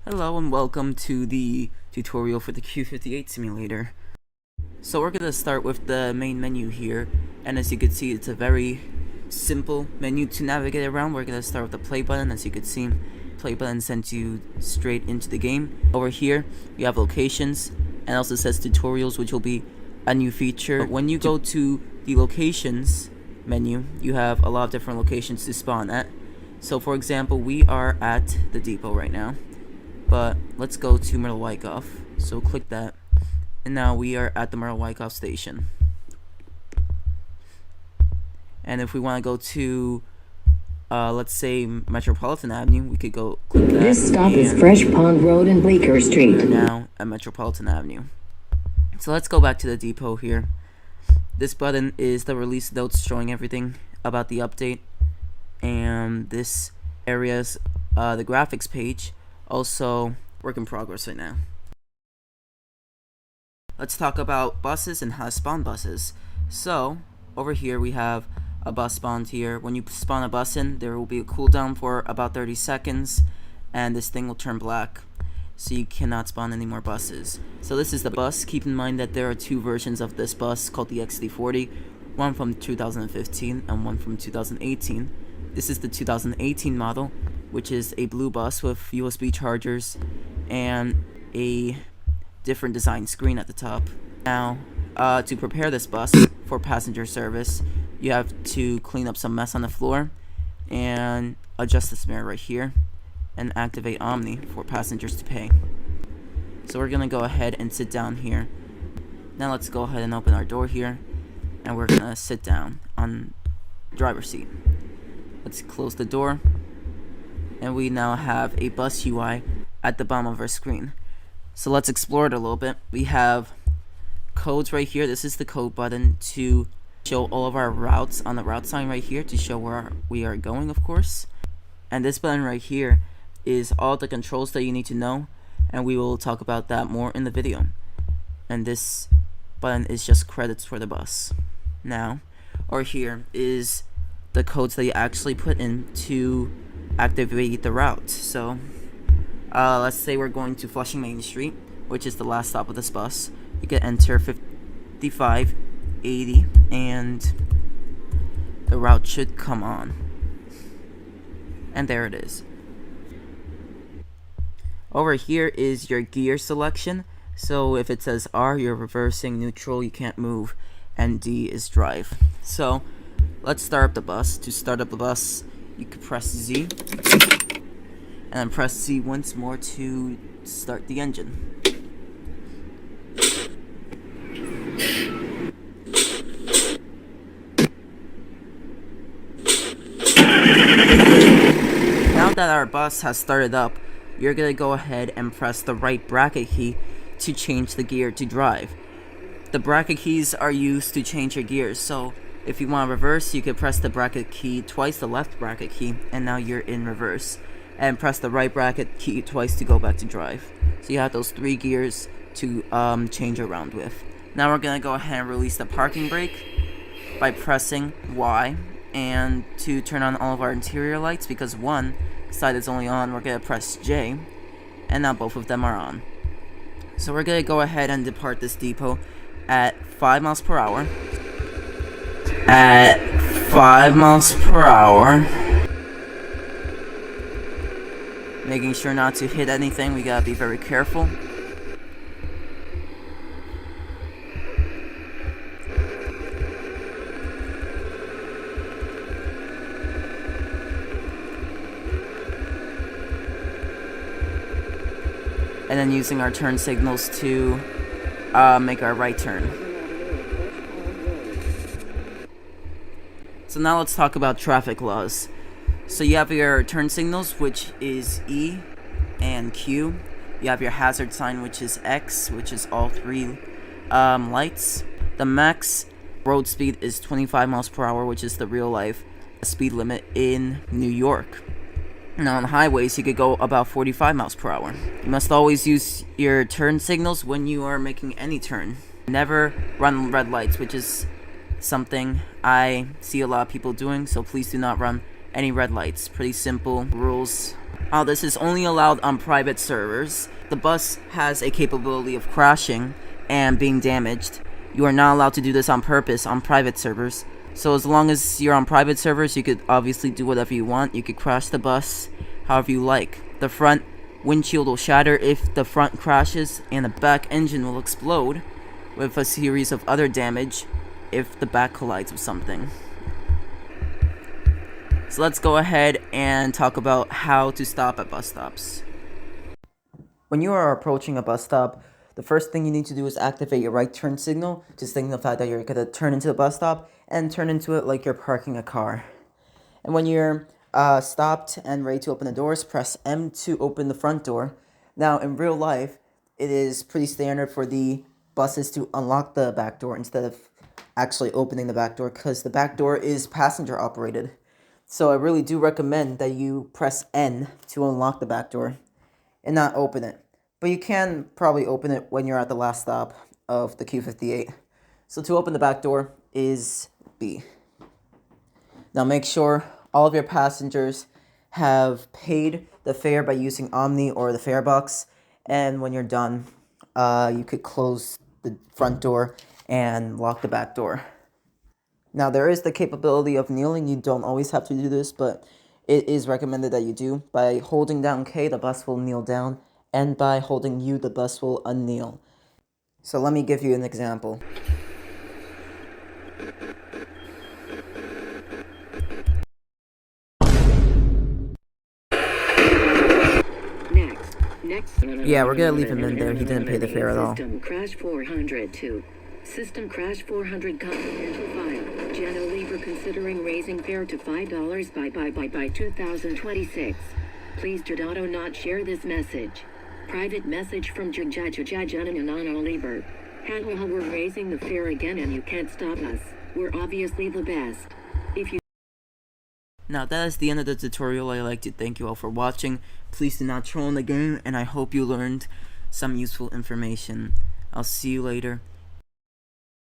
Hello and welcome to the tutorial for the Q58 simulator. So we're going to start with the main menu here, and as you can see it's a very simple menu to navigate around. We're going to start with the play button. As you can see, play button sends you straight into the game. Over here you have locations, and also says tutorials, which will be a new feature. But when you go to the locations menu, you have a lot of different locations to spawn at. So for example, we are at the depot right now. But let's go to Myrtle Wyckoff. So click that, and now we are at the Myrtle Wyckoff station. And if we want to go to, let's say Metropolitan Avenue, we could go click that. This stop is Fresh Pond Road and Bleecker Street. We're now at Metropolitan Avenue. So let's go back to the depot here. This button is the release notes showing everything about the update, and this area's the graphics page. Also, work in progress right now. Let's talk about buses and how to spawn buses. So, over here we have a bus spawned here. When you spawn a bus in, there will be a cooldown for about 30 seconds, and this thing will turn black. So you cannot spawn any more buses. So this is the bus. Keep in mind that there are two versions of this bus called the XD40, one from 2015 and one from 2018. This is the 2018 model, which is a blue bus with USB chargers and a different design screen at the top. Now, to prepare this bus for passenger service, you have to clean up some mess on the floor and adjust this mirror right here and activate Omni for passengers to pay. So we're gonna go ahead and sit down here. Now let's go ahead and open our door here, and we're gonna sit down on the driver's seat. Let's close the door, and we now have a bus UI at the bottom of our screen. So let's explore it a little bit. We have codes right here. This is the code button to show all of our routes on the route sign right here to show where we are going, of course. And this button right here is all the controls that you need to know, and we will talk about that more in the video. And this button is just credits for the bus. Now, over here is the codes that you actually put in to activate the route. So let's say we're going to Flushing Main Street, which is the last stop of this bus. You can enter 5580 and the route should come on, and there it is. Over here is your gear selection. So if it says R, you're reversing, neutral, you can't move, and D is drive. So let's start up the bus. To start up the bus, you can press Z, and then press Z once more to start the engine. Now that our bus has started up, you're gonna go ahead and press the right bracket key to change the gear to drive. The bracket keys are used to change your gears, so if you want to reverse, you can press the bracket key twice, the left bracket key, and now you're in reverse. And press the right bracket key twice to go back to drive. So you have those three gears to change around with. Now we're gonna go ahead and release the parking brake by pressing Y, and to turn on all of our interior lights, because one side is only on, we're gonna press J, and now both of them are on. So we're gonna go ahead and depart this depot at 5 miles per hour. At 5 miles per hour. Making sure not to hit anything, we gotta be very careful. And then using our turn signals to make our right turn. So now let's talk about traffic laws. So you have your turn signals, which is E and Q. You have your hazard sign, which is X, which is all three lights. The max road speed is 25 miles per hour, which is the real life speed limit in New York. Now on highways, you could go about 45 miles per hour. You must always use your turn signals when you are making any turn. Never run red lights, which is something I see a lot of people doing, so please do not run any red lights. Pretty simple rules. This is only allowed on private servers. The bus has a capability of crashing and being damaged. You are not allowed to do this on purpose on private servers. So as long as you're on private servers, you could obviously do whatever you want. You could crash the bus however you like. The front windshield will shatter if the front crashes, and the back engine will explode with a series of other damage if the back collides with something. So let's go ahead and talk about how to stop at bus stops. When you are approaching a bus stop, the first thing you need to do is activate your right turn signal to signify that you're going to turn into the bus stop and turn into it like you're parking a car. And when you're stopped and ready to open the doors, press M to open the front door. Now, in real life, it is pretty standard for the buses to unlock the back door instead of actually opening the back door, because the back door is passenger operated. So I really do recommend that you press N to unlock the back door and not open it. But you can probably open it when you're at the last stop of the Q58. So to open the back door is B. Now make sure all of your passengers have paid the fare by using Omni or the fare box. And when you're done, you could close the front door and lock the back door. Now, there is the capability of kneeling. You don't always have to do this, but it is recommended that you do. By holding down K, the bus will kneel down, and by holding U, the bus will unkneel. So let me give you an example. Next. Yeah, we're gonna leave him in there. He didn't pay the fare at all. System crash 400 to System crash 400 continental file. General Lever considering raising fare to $5 by 2026. Please do not share this message. Private message from General Lever. Hello, we're raising the fare again and you can't stop us. We're obviously the best. If you Now that is the end of the tutorial. I'd like to thank you all for watching. Please do not troll in the game, and I hope you learned some useful information. I'll see you later.